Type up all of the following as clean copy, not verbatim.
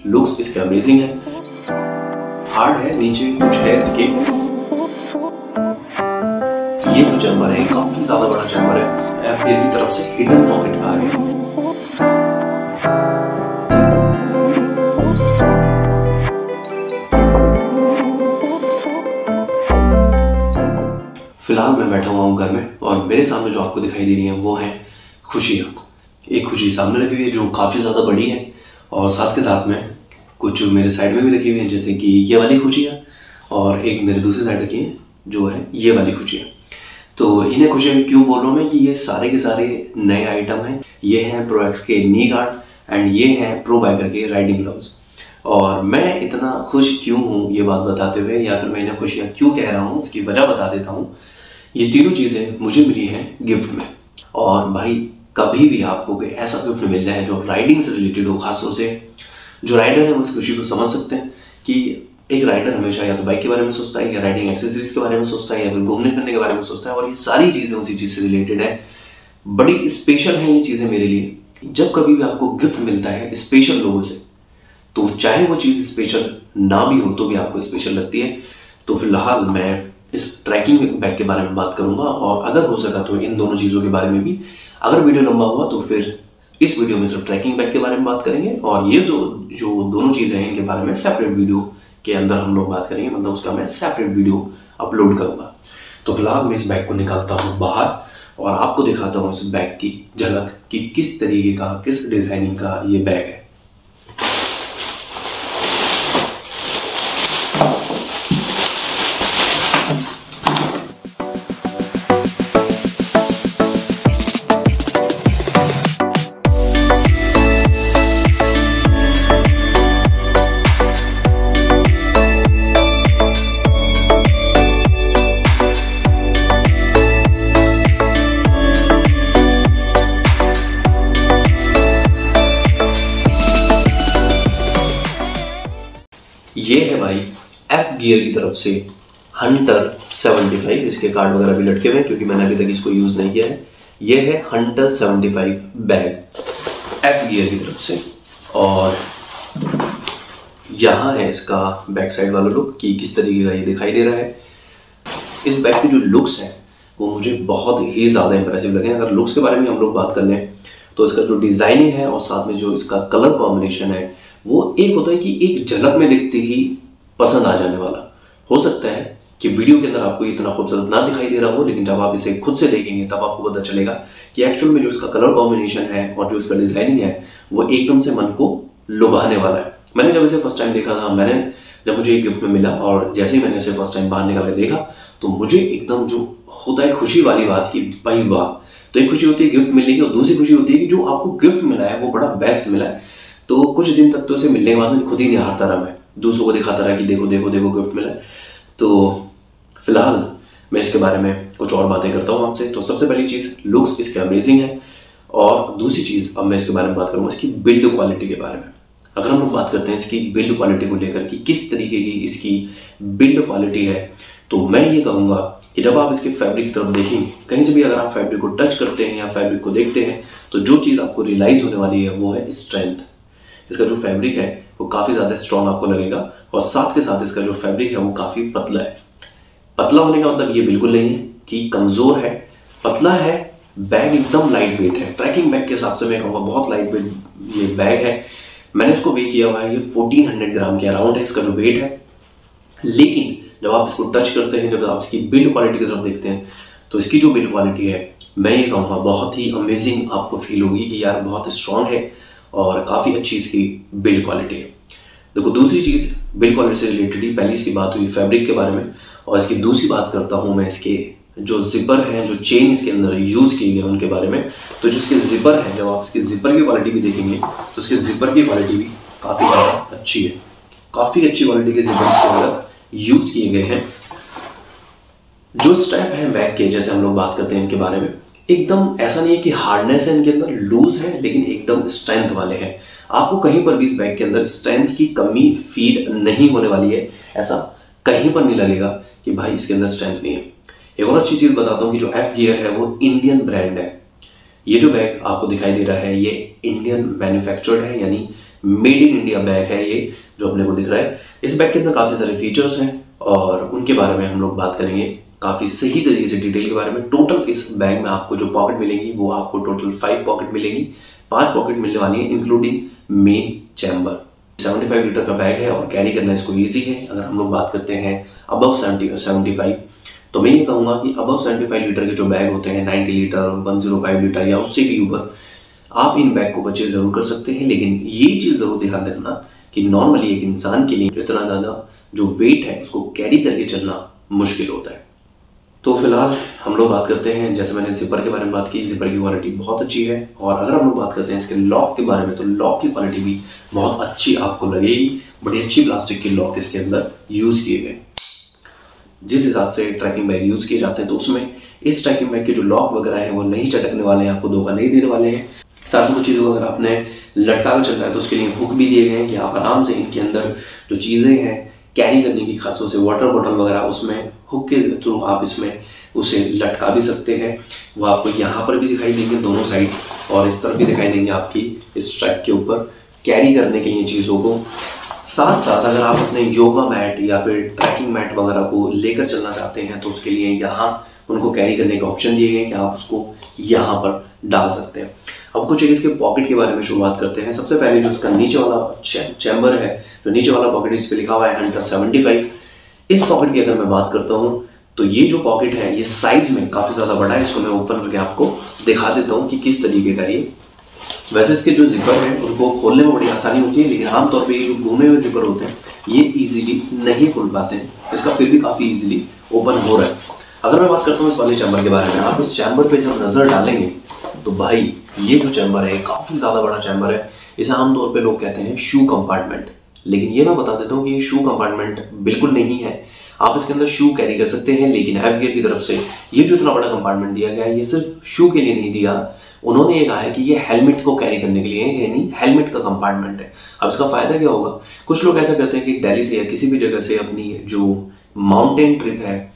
Looks इसके amazing है, hard है, नीचे कुछ है इसके। ये जो चैम्बर है काफी ज्यादा बड़ा चैम्बर है, एफ गियर की तरफ से हिडन पॉकेट का है। फिलहाल मैं बैठा हुआ हूँ घर में और मेरे सामने जो आपको दिखाई दे रही है वो है खुशियाँ। एक खुशी सामने रखी हुई है जो काफ़ी ज़्यादा बड़ी है और साथ के साथ में कुछ मेरे साइड में भी रखी हुई है, जैसे कि ये वाली खुशियाँ, और एक मेरे दूसरे साइड रखी है जो है ये वाली खुशियाँ। तो इन्हें खुशियाँ क्यों बोल रहा हूँ मैं कि ये सारे के सारे नए आइटम हैं। ये हैं प्रो एक्स के नी गार्ड एंड ये हैं प्रो बाइकर के राइडिंग ग्लव्स। और मैं इतना खुश क्यों हूँ ये बात बताते हुए, या फिर मैं इन्हें खुशियाँ क्यों कह रहा हूँ इसकी वजह बता देता हूँ। ये तीनों चीज़ें मुझे मिली हैं गिफ्ट में। और भाई कभी भी आपको कोई ऐसा गिफ्ट मिल जाए जो राइडिंग से रिलेटेड हो, खासतौर से जो राइडर है वो इस खुशी को समझ सकते हैं कि एक राइडर हमेशा या तो बाइक के बारे में सोचता है, या राइडिंग एक्सेसरीज के बारे में सोचता है, या फिर घूमने फिरने के बारे में सोचता है, और ये सारी चीज़ें उसी चीज़ से रिलेटेड है। बड़ी स्पेशल है ये चीज़ें मेरे लिए। जब कभी भी आपको गिफ्ट मिलता है स्पेशल लोगों से, तो चाहे वो चीज़ स्पेशल ना भी हो तो भी आपको स्पेशल लगती है। तो फिलहाल मैं इस ट्रैकिंग बैग के बारे में बात करूंगा, और अगर हो सका तो इन दोनों चीज़ों के बारे में भी। अगर वीडियो लंबा हुआ तो फिर इस वीडियो में सिर्फ ट्रैकिंग बैग के बारे में बात करेंगे, और ये जो दोनों चीज़ें हैं इनके बारे में सेपरेट वीडियो के अंदर हम लोग बात करेंगे, मतलब उसका मैं सेपरेट वीडियो अपलोड करूंगा। तो फिलहाल मैं इस बैग को निकालता हूँ बाहर और आपको दिखाता हूँ इस बैग की झलक कि किस तरीके का, किस डिजाइनिंग का ये बैग है। ये है भाई एफ गियर की तरफ से हंटर 75। इसके कार्ड वगैरह भी लटके हुए हैं क्योंकि मैंने अभी तक इसको यूज नहीं किया है। ये है हंटर 75 बैग एफ गियर की तरफ से, और यहाँ है इसका बैक साइड वाला लुक कि किस तरीके का ये दिखाई दे रहा है। इस बैग के जो लुक्स हैं वो मुझे बहुत ही ज़्यादा इंप्रेसिव लगे। अगर लुक्स के बारे में हम लोग बात कर लें तो इसका जो डिज़ाइनिंग है और साथ में जो इसका कलर कॉम्बिनेशन है वो एक होता है कि एक झलक में दिखते ही पसंद आ जाने वाला। हो सकता है कि वीडियो के अंदर आपको इतना खूबसूरत ना दिखाई दे रहा हो, लेकिन जब आप इसे खुद से देखेंगे तब आपको पता चलेगा कि एक्चुअल में जो इसका कलर कॉम्बिनेशन है और जो इसका डिजाइनिंग है वो एकदम से मन को लुभाने वाला है। मैंने जब इसे फर्स्ट टाइम देखा था, जब मुझे एक गिफ्ट में मिला और जैसे ही मैंने इसे फर्स्ट टाइम बाहर निकाल के देखा तो मुझे एकदम जो होता है खुशी वाली बात की भाई वाह। तो एक खुशी होती है गिफ्ट मिलने की, और दूसरी खुशी होती है कि जो आपको गिफ्ट मिला है वो बड़ा बेस्ट मिला है। तो कुछ दिन तक तो इसे मिलने के बाद में खुद ही निहारता रहा, मैं दूसरों को दिखाता रहा कि देखो देखो देखो गिफ्ट मिला है। तो फिलहाल मैं इसके बारे में कुछ और बातें करता हूँ आपसे। तो सबसे पहली चीज़ लुक्स इसके अमेजिंग है, और दूसरी चीज़ अब मैं इसके बारे में बात करूँगा इसकी बिल्ड क्वालिटी के बारे में। अगर हम लोग बात करते हैं इसकी बिल्ड क्वालिटी को लेकर कि किस तरीके की इसकी बिल्ड क्वालिटी है, तो मैं ये कहूँगा कि जब आप इसके फैब्रिक की तरफ देखेंगे, कहीं से भी अगर आप फैब्रिक को टच करते हैं या फैब्रिक को देखते हैं, तो जो चीज़ आपको रियलाइज होने वाली है वो है स्ट्रेंथ। इसका जो फैब्रिक है वो काफ़ी ज़्यादा स्ट्रॉन्ग आपको लगेगा, और साथ के साथ इसका जो फैब्रिक है वो काफ़ी पतला है। पतला होने का मतलब ये बिल्कुल नहीं है कि कमज़ोर है, पतला है। बैग एकदम लाइट वेट है, ट्रैकिंग बैग के हिसाब से मैं कहूँगा बहुत लाइट वेट ये बैग है। मैंने इसको वेट किया हुआ है, ये 1400 ग्राम के अराउंड है इसका जो वेट है। लेकिन जब आप इसको टच करते हैं, जब आप इसकी बिल्ड क्वालिटी की तरफ देखते हैं, तो इसकी जो बिल्ड क्वालिटी है मैं ये कहूँगा बहुत ही अमेजिंग आपको फील होगी कि यार बहुत स्ट्रॉन्ग है और काफ़ी अच्छी इसकी बिल्ड क्वालिटी है। देखो दूसरी चीज़ बिल्ड क्वालिटी से रिलेटेड ही पहली इसकी बात हुई फैब्रिक के बारे में, और इसकी दूसरी बात करता हूँ मैं इसके जो जिपर हैं, जो चेन इसके अंदर यूज़ किए गए उनके बारे में। तो जो इसके जिपर है, जब आप इसके जिपर की क्वालिटी भी देखेंगे तो इसके जिपर की क्वालिटी भी काफ़ी ज़्यादा अच्छी है। काफ़ी अच्छी क्वालिटी के जिपर इसके अंदर यूज़ किए गए हैं। जो स्ट्रैप है बैग के, जैसे हम लोग बात करते हैं इनके बारे में, एकदम ऐसा नहीं है कि हार्डनेस है इनके अंदर, लूज है, लेकिन एकदम स्ट्रेंथ वाले हैं। आपको कहीं पर भी इस बैग के अंदर स्ट्रेंथ की कमी फील नहीं होने वाली है। ऐसा कहीं पर नहीं लगेगा कि भाई इसके अंदर स्ट्रेंथ नहीं है। एक और अच्छी चीज़ बताता हूँ कि जो एफ गियर है वो इंडियन ब्रांड है। ये जो बैग आपको दिखाई दे रहा है ये इंडियन मैन्युफैक्चर्ड है, यानी मेड इन इंडिया बैग है ये जो अपने को दिख रहा है। इस बैग के अंदर काफ़ी सारे फीचर्स हैं और उनके बारे में हम लोग बात करेंगे काफ़ी सही तरीके से, डिटेल के बारे में। टोटल इस बैग में आपको जो पॉकेट मिलेंगी वो आपको टोटल 5 पॉकेट मिलेंगी। 5 पॉकेट मिलने वाली है इंक्लूडिंग मेन चैम्बर। 75 लीटर का बैग है और कैरी करना इसको ईजी है। अगर हम लोग बात करते हैं अबव 75, तो मैं ये कहूँगा कि अबव 75 लीटर के जो बैग होते हैं 90 लीटर, 105 लीटर या उससे भी ऊपर, आप इन बैग को परचेज जरूर कर सकते हैं। लेकिन ये चीज़ जरूर ध्यान रखना कि नॉर्मली एक इंसान के लिए इतना ज़्यादा जो वेट है उसको कैरी करके चलना मुश्किल होता है। तो फिलहाल हम लोग बात करते हैं, जैसे मैंने जिपर के बारे में बात की, जिपर की क्वालिटी बहुत अच्छी है। और अगर हम लोग बात करते हैं इसके लॉक के बारे में, तो लॉक की क्वालिटी भी बहुत अच्छी आपको लगेगी। बड़ी अच्छी प्लास्टिक के लॉक इसके अंदर यूज़ किए गए। जिस हिसाब से ट्रैकिंग बैग यूज़ किए जाते हैं तो उसमें इस ट्रैकिंग बैग के जो लॉक वगैरह हैं वो नहीं चटकने वाले हैं, आपको धोखा नहीं देने वाले हैं। साथ में कुछ चीज़ों को अगर आपने लटका कर चलना है तो उसके लिए हुक भी दिए गए हैं कि आप आराम से इनके अंदर जो चीज़ें हैं कैरी करने की, खासतौर से वाटर बॉटल वगैरह, उसमें हुक के थ्रू आप इसमें उसे लटका भी सकते हैं। वो आपको यहाँ पर भी दिखाई देंगे दोनों साइड, और इस तरफ भी दिखाई देंगे आपकी इस ट्रैक के ऊपर कैरी करने के लिए चीज़ों को। साथ साथ अगर आप अपने योगा मैट या फिर ट्रैकिंग मैट वगैरह को लेकर चलना चाहते हैं तो उसके लिए यहाँ उनको कैरी करने का ऑप्शन दिए गए कि आप उसको यहाँ पर डाल सकते हैं। अब कुछ इसके पॉकेट के बारे में शुरुआत करते हैं। सबसे पहले जो इसका नीचे वाला चैम्बर है, जो नीचे वाला पॉकेट, इस पर लिखा हुआ है हंटर 75। इस पॉकेट की अगर मैं बात करता हूँ तो ये जो पॉकेट है ये साइज में काफ़ी ज़्यादा बड़ा है। इसको मैं ओपन करके आपको दिखा देता हूँ कि किस तरीके का ये। वैसे इसके जो जिपर है उनको खोलने में बड़ी आसानी होती है, लेकिन आमतौर पे ये जो घूमे हुए जिपर होते हैं ये इजीली नहीं खुल पाते हैं। इसका फिर भी काफ़ी इजीली ओपन हो रहा है। अगर मैं बात करता हूँ इस वाले चैम्बर के बारे में, आप इस चैम्बर पे जब नज़र डालेंगे तो भाई ये जो चैम्बर है काफ़ी ज़्यादा बड़ा चैम्बर है। इसे आमतौर पे लोग कहते हैं शू कंपार्टमेंट, लेकिन ये मैं बता देता हूँ कि ये शू कंपार्टमेंट बिल्कुल नहीं है। आप इसके अंदर शू कैरी कर सकते हैं, लेकिन एवियर की तरफ से ये जो इतना बड़ा कंपार्टमेंट दिया गया है ये सिर्फ शू के लिए नहीं दिया। उन्होंने ये कहा है कि ये हेलमेट को कैरी करने के लिए, यानी हेलमेट का कंपार्टमेंट है। अब इसका फ़ायदा क्या होगा? कुछ लोग ऐसा करते हैं कि दिल्ली से या किसी भी जगह से अपनी जो माउंटेन ट्रिप है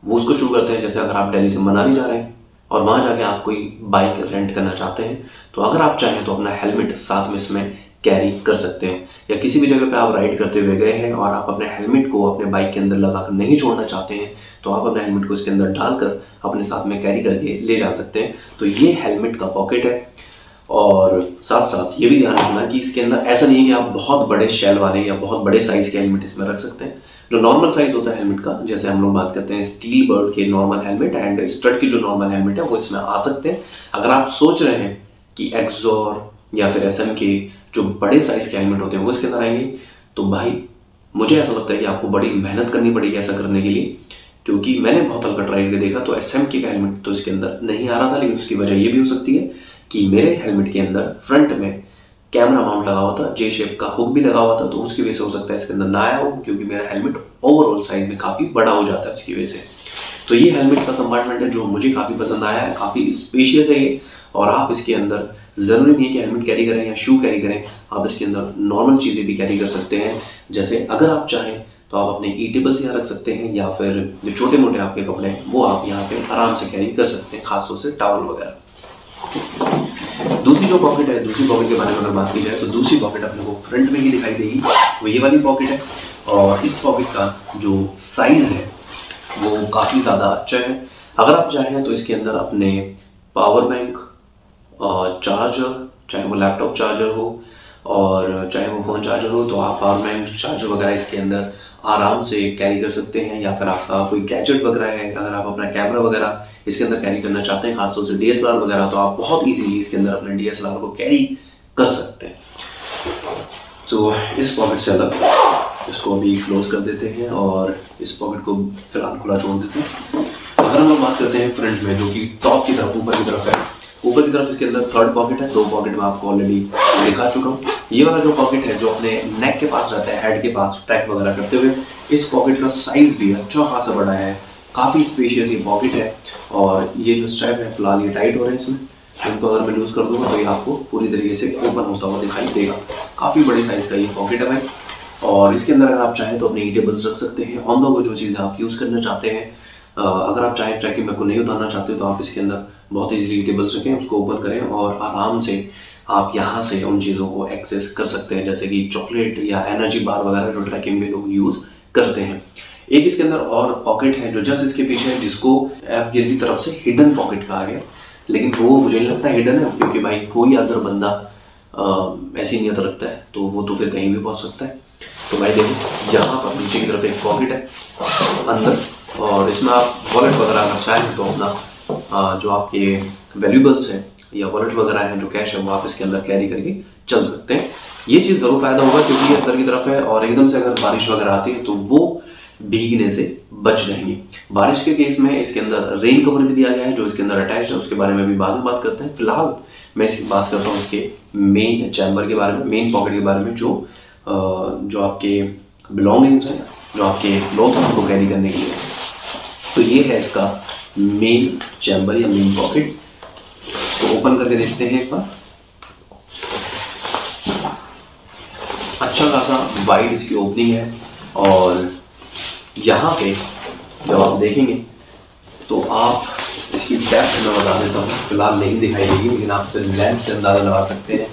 वो उसको शुरू करते हैं। जैसे अगर आप दिल्ली से मनाली जा रहे हैं और वहाँ जाके आप कोई बाइक रेंट करना चाहते हैं, तो अगर आप चाहें तो अपना हेलमेट साथ में इसमें कैरी कर सकते हैं। या किसी भी जगह पे आप राइड करते हुए गए हैं और आप अपने हेलमेट को अपने बाइक के अंदर लगा कर नहीं छोड़ना चाहते हैं, तो आप अपने हेलमेट को इसके अंदर डालकर अपने साथ में कैरी करके ले जा सकते हैं। तो ये हेलमेट का पॉकेट है। और साथ साथ ये भी ध्यान रखना कि इसके अंदर ऐसा नहीं है कि आप बहुत बड़े शेल वाले या बहुत बड़े साइज़ के हेलमेट इसमें रख सकते हैं। जो नॉर्मल साइज़ होता है हेलमेट का, जैसे हम लोग बात करते हैं स्टील बर्ड के नॉर्मल हेलमेट एंड स्टड की जो नॉर्मल हेलमेट है वो इसमें आ सकते हैं। अगर आप सोच रहे हैं कि एक्सोर या फिर SM के जो बड़े साइज़ के हेलमेट होते हैं वो इसके अंदर आएंगे, तो भाई मुझे ऐसा लगता है कि आपको बड़ी मेहनत करनी पड़ेगी ऐसा करने के लिए, क्योंकि मैंने बहुत हल्का ट्राई करके देखा तो SM के हेलमेट तो इसके अंदर नहीं आ रहा था। लेकिन उसकी वजह ये भी हो सकती है कि मेरे हेलमेट के अंदर फ्रंट में कैमरा माउंट लगा हुआ था, J शेप का हुक भी लगा हुआ था, तो उसकी वजह से हो सकता है इसके अंदर ना आया हो, क्योंकि मेरा हेलमेट ओवरऑल साइज में काफ़ी बड़ा हो जाता है उसकी वजह से। तो ये हेलमेट का कंपार्टमेंट है जो मुझे काफ़ी पसंद आया है, काफ़ी स्पेशियस है ये। और आप इसके अंदर ज़रूरी नहीं है कि हेलमेट कैरी करें या शू कैरी करें, आप इसके अंदर नॉर्मल चीज़ें भी कैरी कर सकते हैं। जैसे अगर आप चाहें तो आप अपने ईटेबल्स यहाँ रख सकते हैं, या फिर जो छोटे मोटे आपके कपड़े हैं वो आप यहाँ पे आराम से कैरी कर सकते हैं, खासतौर से टॉवल वगैरह। दूसरी जो पॉकेट है, दूसरी पॉकेट के बारे में अगर बात की जाए तो दूसरी पॉकेट अपने को फ्रंट में ही दिखाई देगी, वो ये वाली पॉकेट है। और इस पॉकेट का जो साइज़ है वो काफ़ी ज़्यादा अच्छा है। अगर आप चाहें तो इसके अंदर अपने पावर बैंक, चार्जर, चाहे वो लैपटॉप चार्जर हो और चाहे वो फ़ोन चार्जर हो, तो आप पावर बैंक, चार्जर वगैरह इसके अंदर आराम से कैरी कर सकते हैं। या फिर आपका कोई गैजेट वगैरह है, अगर आप अपना कैमरा वगैरह इसके अंदर कैरी करना चाहते हैं, खासतौर से DSLR वगैरह, तो आप बहुत इजीली इसके अंदर अपने DSLR को कैरी कर सकते हैं। तो इस पॉकेट से अलग इसको अभी क्लोज कर देते हैं और इस पॉकेट को फिलहाल खुला छोड़ देते हैं। अगर हम लोग बात करते हैं फ्रंट में, जो कि टॉप की तरफ, ऊपर की तरफ है, ऊपर की तरफ इसके अंदर थर्ड पॉकेट है। 2 पॉकेट में आपको ऑलरेडी दिखा चुका हूँ। ये वाला जो पॉकेट है जो अपने नेक के पास रहता है, हेड के पास ट्रैक वगैरह करते हुए, इस पॉकेट का साइज भी अच्छा खासा बड़ा है, काफ़ी स्पेशियस ये पॉकेट है। और ये जो स्ट्रैप है फिलहाल ये टाइट हो रहा है इसमें, इनको अगर मैं लूज़ कर दूँगा तो ये आपको पूरी तरीके से ओपन होता हुआ दिखाई देगा। काफ़ी बड़े साइज़ का ये पॉकेट है भाई। और इसके अंदर अगर आप चाहें तो अपने ईटेबल्स रख सकते हैं, ऑन द गो जो चीज़ें आप यूज़ करना चाहते हैं। अगर आप चाहें ट्रैकिंग बैग को नहीं उतारना चाहते तो आप इसके अंदर बहुत ईजिली टेबल्स रखें, उसको ओपन करें और आराम से आप यहाँ से उन चीज़ों को एक्सेस कर सकते हैं, जैसे कि चॉकलेट या एनर्जी बार वगैरह जो ट्रैकिंग में लोग यूज़ करते हैं। एक इसके अंदर और पॉकेट है जो जस्ट इसके पीछे है, जिसको एफ गियर की तरफ से हिडन पॉकेट कहा गया, लेकिन वो मुझे नहीं लगता हिडन है, क्योंकि भाई कोई अगर बंदा ऐसी नियत रखता है तो वो तो फिर कहीं भी पहुंच सकता है। तो भाई देखो यहाँ पर नीचे की तरफ एक पॉकेट है अंदर, और इसमें आप वॉलेट वगैरह अगर चाहें तो अपना जो आपके वैल्यूबल्स हैं या वॉलेट वगैरह हैं, जो कैश है, वो आप इसके अंदर कैरी करके चल सकते हैं। ये चीज़ ज़रूर फायदा होगा क्योंकि ये अंदर की तरफ है और एकदम से अगर बारिश वगैरह आती है तो वो भीगने से बच रहेंगी। बारिश के केस में इसके अंदर रेन कवर भी दिया गया है जो इसके अंदर अटैच है, उसके बारे में भी बाद में बात करते हैं। फिलहाल मैं इसकी बात करता हूँ इसके मेन चैम्बर के बारे में, मेन पॉकेट के बारे में, जो आपके बिलोंगिंग्स हैं, जो आपके क्लॉथ हैं उनको कैरी करने के लिए। तो ये है इसका मेन चैम्बर या मेन पॉकेट। तो ओपन करके देखते हैं एक बार। अच्छा खासा वाइड इसकी ओपनिंग है, और यहाँ पे जब आप देखेंगे तो आप इसकी डेप्थ में बता देता हूँ, फिलहाल नहीं दिखाई देगी, लेकिन आप इसे लेंथ से अंदाजा लगा सकते हैं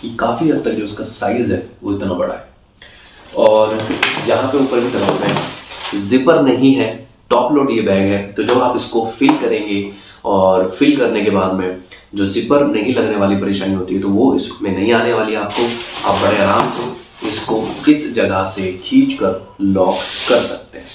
कि काफ़ी हद तक जो उसका साइज़ है वो इतना बड़ा है। और यहाँ पे ऊपर की तरफ में जिपर नहीं है, टॉप लोड ये बैग है। तो जब आप इसको फिल करेंगे और फिल करने के बाद में जो जिपर नहीं लगने वाली परेशानी होती है तो वो इसमें नहीं आने वाली है आपको। आप बड़े आराम से इसको इस जगह से खींच कर लॉक कर सकते हैं।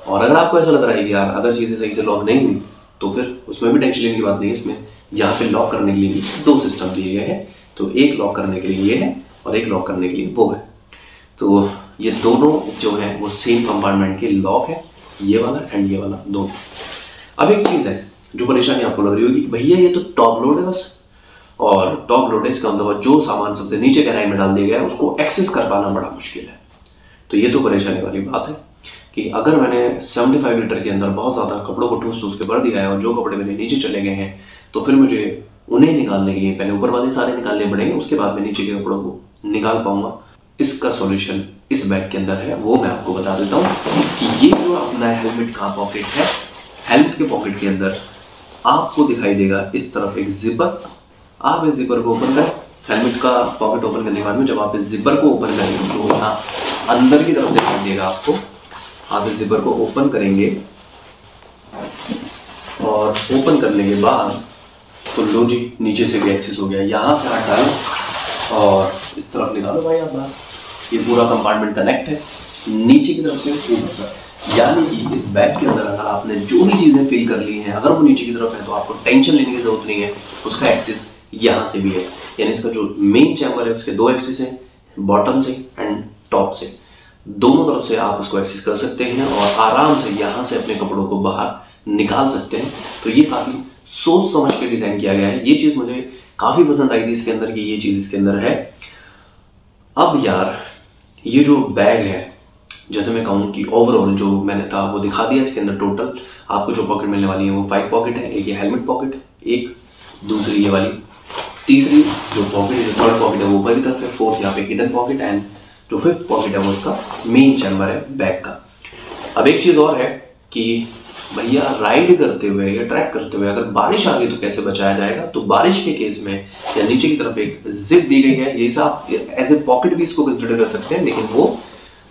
और अगर आपको ऐसा लग रहा है कि यार अगर चीज़ें सही से लॉक नहीं हुई तो फिर उसमें भी टेंशन लेने की बात नहीं है। इसमें यहाँ पे लॉक करने के लिए दो सिस्टम दिए गए हैं, तो एक लॉक करने के लिए ये है और एक लॉक करने के लिए वो है। तो ये दोनों जो है वो सेम कंपार्टमेंट के लॉक है, ये वाला एंड ये वाला दोनों। अब एक चीज़ है जो परेशानी आपको लग रही होगी कि भैया ये तो टॉप लोड है बस, और टॉप लोड है इसका मतलब जो सामान सबसे नीचे गहराई में डाल दिया गया है उसको एक्सेस कर पाना बड़ा मुश्किल है। तो ये तो परेशानी वाली बात है कि अगर मैंने 75 लीटर के अंदर बहुत ज़्यादा कपड़ों को ठूस के भर दिया है और जो कपड़े मेरे नीचे चले गए हैं तो फिर मुझे उन्हें निकालने के लिए पहले ऊपर वाले सारे निकालने पड़ेंगे, उसके बाद में नीचे के कपड़ों को निकाल पाऊंगा। इसका सॉल्यूशन इस बैग के अंदर है, वो मैं आपको बता देता हूँ कि ये जो अपना हेलमेट का पॉकेट है, हेलमेट के पॉकेट के अंदर आपको दिखाई देगा इस तरफ एक जिपर। आप इस जिपर को ओपन करें, हेलमेट का पॉकेट ओपन करने के बाद में जब आप इस जिपर को ओपन करेंगे तो यहाँ अंदर की तरफ दिखाई देगा आपको। आप इस जिपर को ओपन करेंगे और ओपन करने के बाद तो लो जी नीचे से भी एक्सेस हो गया। यहाँ से हाथ डालो और इस तरफ निकालो भाई आप बाहर, ये पूरा कंपार्टमेंट कनेक्ट है नीचे की तरफ से ऊपर तक। यानी कि इस बैग के अंदर अगर आपने जो भी चीज़ें फिल कर ली हैं अगर वो नीचे की तरफ है तो आपको टेंशन लेने की जरूरत नहीं है, उसका एक्सेस यहाँ से भी है। यानी इसका जो मेन चैम्बर है उसके दो एक्सेस हैं, बॉटम से एंड टॉप से, दोनों तरफ से आप उसको एक्सेस कर सकते हैं और आराम से यहाँ से अपने कपड़ों को बाहर निकाल सकते हैं। तो ये काफ़ी सोच समझ के डिज़ाइन किया गया है। ये चीज़ मुझे काफ़ी पसंद आई थी इसके अंदर कि ये चीज़ इसके अंदर है। अब यार ये जो बैग है, जैसे मैं कहूँ कि ओवरऑल जो मैंने था वो दिखा दिया। इसके अंदर टोटल आपको जो पॉकेट मिलने वाली है वो 5 पॉकेट है। एक ये हेलमेट पॉकेट, एक दूसरी ये वाली, तीसरी जो पॉकेट है, जो थर्ड पॉकेट है वो ऊपर की तरफ है, फोर्थ यहाँ पे हिडन पॉकेट, एंड जो फिफ्थ पॉकेट है वो उसका मेन चैम्बर है बैग का। अब एक चीज़ और है कि भैया राइड करते हुए या ट्रैक करते हुए अगर बारिश आ गई तो कैसे बचाया जाएगा। तो बारिश के केस में या नीचे की तरफ एक जिप दी गई है, ये आप एज ए पॉकेट भी इसको कंसिडर कर सकते हैं, लेकिन वो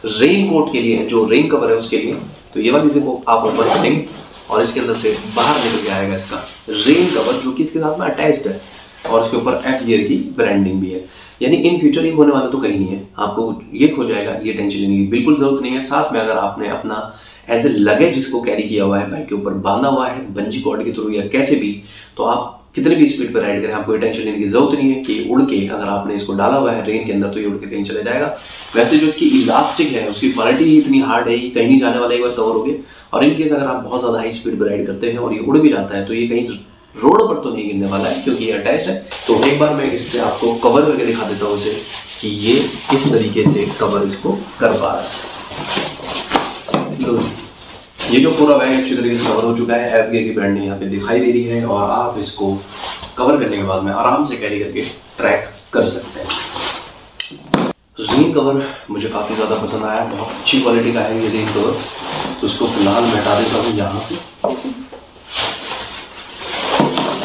रेन कोट के लिए, जो रेन कवर है उसके लिए। तो ये वाली जिप आप ओपन करेंगे और इसके अंदर से बाहर निकल के आएगा इसका रेन कवर, जो कि इसके साथ में अटैच्ड है और इसके ऊपर एफ गियर की ब्रांडिंग भी है। यानी इन फ्यूचर ये होने वाला तो कहीं नहीं है, आपको ये खो जाएगा, ये टेंशन लेने की बिल्कुल जरूरत नहीं है। साथ में अगर आपने अपना एज ए लगेज जिसको कैरी किया हुआ है, बाइक के ऊपर बांधा हुआ है बंजी कॉर्ड के थ्रू या कैसे भी, तो आप कितने भी स्पीड पर राइड करें आपको ये टेंशन लेने की जरूरत नहीं है कि उड़ के, अगर आपने इसको डाला हुआ है रेन के अंदर तो ये उड़ के कहीं चला जाएगा। वैसे जो इसकी इलास्टिक है उसकी क्वालिटी ही इतनी हार्ड है, कहीं नहीं जाने वाला, एक बार कवर हो गया। और इन केस अगर आप बहुत ज़्यादा हाई स्पीड पर राइड करते हैं और ये उड़ भी जाता है तो ये कहीं रोड पर तो नहीं गिरने वाला है क्योंकि ये अटैच है। तो एक बार मैं इससे आपको कवर करके दिखा देता हूँ इसे कि ये किस तरीके से कवर इसको कर पा रहा है। ये जो पूरा बैग अच्छी तरीके से कवर हो चुका है, एफ गियर की ब्रांडिंग यहाँ पे दिखाई दे रही है और आप इसको कवर करने के बाद में आराम से कैरी करके ट्रैक कर सकते हैं। रेन कवर मुझे काफ़ी ज़्यादा पसंद आया, बहुत अच्छी क्वालिटी का है ये रेन कवर। तो इसको फिलहाल मैं हटा देता हूँ यहाँ से।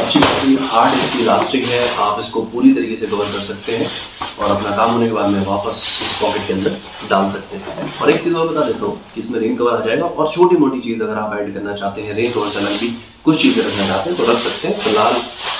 अच्छी खासी हार्ड इसकी इलास्टिक है, आप इसको पूरी तरीके से कवर कर सकते हैं और अपना काम होने के बाद में वापस इस पॉकेट के अंदर डाल सकते हैं। और एक चीज़ और बता देता हूँ कि इसमें रेन कवर आ जाएगा और छोटी मोटी चीज़ अगर आप ऐड करना चाहते हैं, रेन कवर से अलग भी कुछ चीज़ें रखना चाहते हैं तो रख सकते हैं। फिलहाल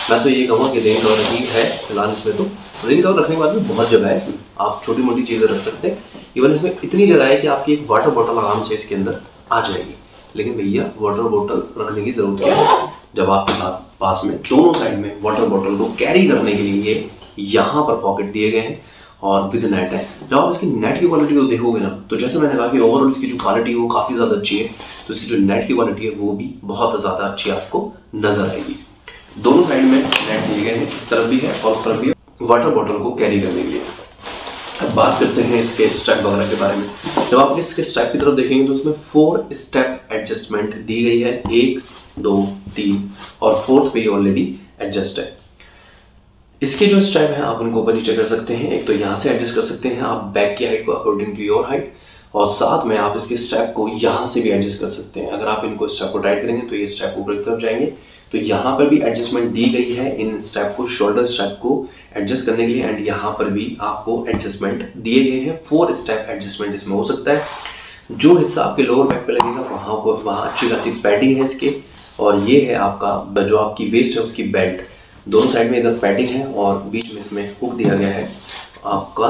मैं तो ये कहूँगा कि रेन कवर ही है फिलहाल इसमें। तो रेन कवर रखने के बाद में बहुत जगह है इसमें, आप छोटी मोटी चीज़ें रख सकते हैं। इवन इसमें इतनी जगह है कि आपकी एक वाटर बॉटल आराम से इसके अंदर आ जाएगी। लेकिन भैया वाटर बॉटल रखने की जरूरत क्या है जब आपके साथ पास में दोनों साइड में वाटर बॉटल को कैरी करने के लिए यहाँ पर पॉकेट दिए गए हैं और विद नेट है। जब आप इसकी नेट की क्वालिटी को देखोगे ना, तो जैसे मैंने कहा कि ओवरऑल इसकी जो क्वालिटी है वो काफ़ी ज़्यादा अच्छी है, तो इसकी जो नेट की क्वालिटी है वो भी बहुत ज़्यादा अच्छी आपको नजर आएगी। दोनों साइड में नेट दिए गए हैं, इस तरफ भी है और उस तरफ भी है, वाटर बॉटल को कैरी करने के लिए। अब बात करते हैं इसके स्टेप वगैरह के बारे में। जब आप इसके स्टेप की तरफ देखेंगे तो इसमें 4 स्टेप एडजस्टमेंट दी गई है, 1, 2, 3 और 4th पे ऑलरेडी एडजस्ट है। इसके जो स्टेप है आप उनको ऊपर नीचे कर सकते हैं। एक तो यहाँ से एडजस्ट कर सकते हैं आप बैक की हाइट को अकॉर्डिंग टू योर हाइट, और साथ में आप इसके स्टेप को यहाँ से भी एडजस्ट कर सकते हैं। अगर आप इनको स्टेप को टाइट करेंगे तो ये स्टेप ऊपर की तरफ जाएंगे, तो यहाँ पर भी एडजस्टमेंट दी गई है इन स्टेप को, शोल्डर स्टेप को एडजस्ट करने के लिए, एंड यहाँ पर भी आपको एडजस्टमेंट दिए गए हैं। 4 स्टेप एडजस्टमेंट इसमें हो सकता है। जो हिस्सा आपके लोअर बैक पे लगेगा वहाँ अच्छी खासी पैडिंग है इसके, और ये है आपका जो आपकी वेस्ट है उसकी बेल्ट। दोनों साइड में इधर पैडिंग है और बीच में इसमें हुक दिया गया है आपका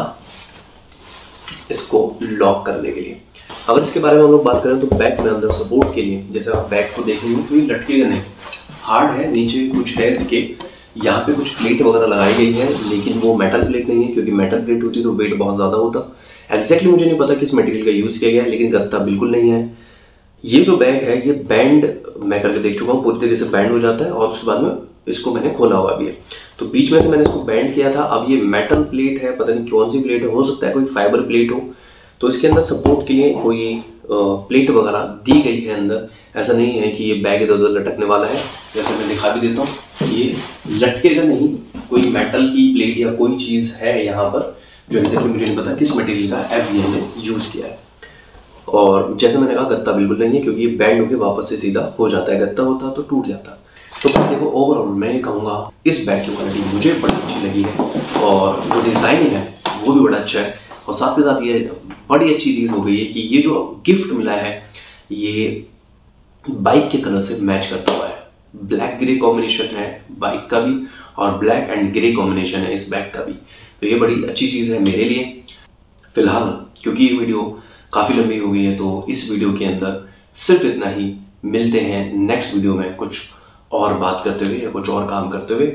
इसको लॉक करने के लिए। अगर इसके बारे में हम लोग बात करें तो बैक में अंदर सपोर्ट के लिए जैसे आप बैक को देखेंगे तो ये लटकेगा नहीं, हार्ड है, नीचे कुछ है इसके, यहाँ पे कुछ प्लेट वगैरह लगाई गई है, लेकिन वो मेटल प्लेट नहीं है, क्योंकि मेटल प्लेट होती तो वेट बहुत ज़्यादा होता। एग्जैक्टली मुझे नहीं पता किस मटेरियल का यूज़ किया गया है, लेकिन गत्ता बिल्कुल नहीं है। ये जो बैग है ये बैंड मैं करके देख चुका हूँ, पूरी तरीके से बैंड हो जाता है और उसके बाद में इसको मैंने खोला हुआ भी है, तो बीच में से मैंने इसको बैंड किया था। अब ये मेटल प्लेट है, पता नहीं कौन सी प्लेट है, हो सकता है कोई फाइबर प्लेट हो, तो इसके अंदर सपोर्ट के लिए कोई प्लेट वगैरह दी गई है अंदर। ऐसा नहीं है कि ये बैग इधर उधर लटकने वाला है, जैसे मैं दिखा भी देता हूँ, ये लटकेगा नहीं, कोई मेटल की प्लेट या कोई चीज़ है यहाँ पर जो एग्जैक्टली मुझे नहीं पता किस मटेरियल का FBM ने यूज़ किया है। और जैसे मैंने कहा गत्ता बिल्कुल नहीं है, क्योंकि ये बैंड होकर वापस से सीधा हो जाता है, गत्ता होता तो टूट जाता। तो देखो ओवरऑल मैं ये कहूँगा इस बैग की क्वालिटी मुझे बड़ी अच्छी लगी है, और जो डिज़ाइन है वो भी बड़ा अच्छा है, और साथ के साथ ये बड़ी अच्छी चीज़ हो गई है कि ये जो गिफ्ट मिला है ये बाइक के कलर से मैच करता हुआ है। ब्लैक ग्रे कॉम्बिनेशन है बाइक का भी, और ब्लैक एंड ग्रे कॉम्बिनेशन है इस बैग का भी, तो ये बड़ी अच्छी चीज़ है मेरे लिए। फिलहाल क्योंकि ये वीडियो काफ़ी लंबी हो गई है तो इस वीडियो के अंदर सिर्फ इतना ही। मिलते हैं नेक्स्ट वीडियो में कुछ और बात करते हुए या कुछ और काम करते हुए।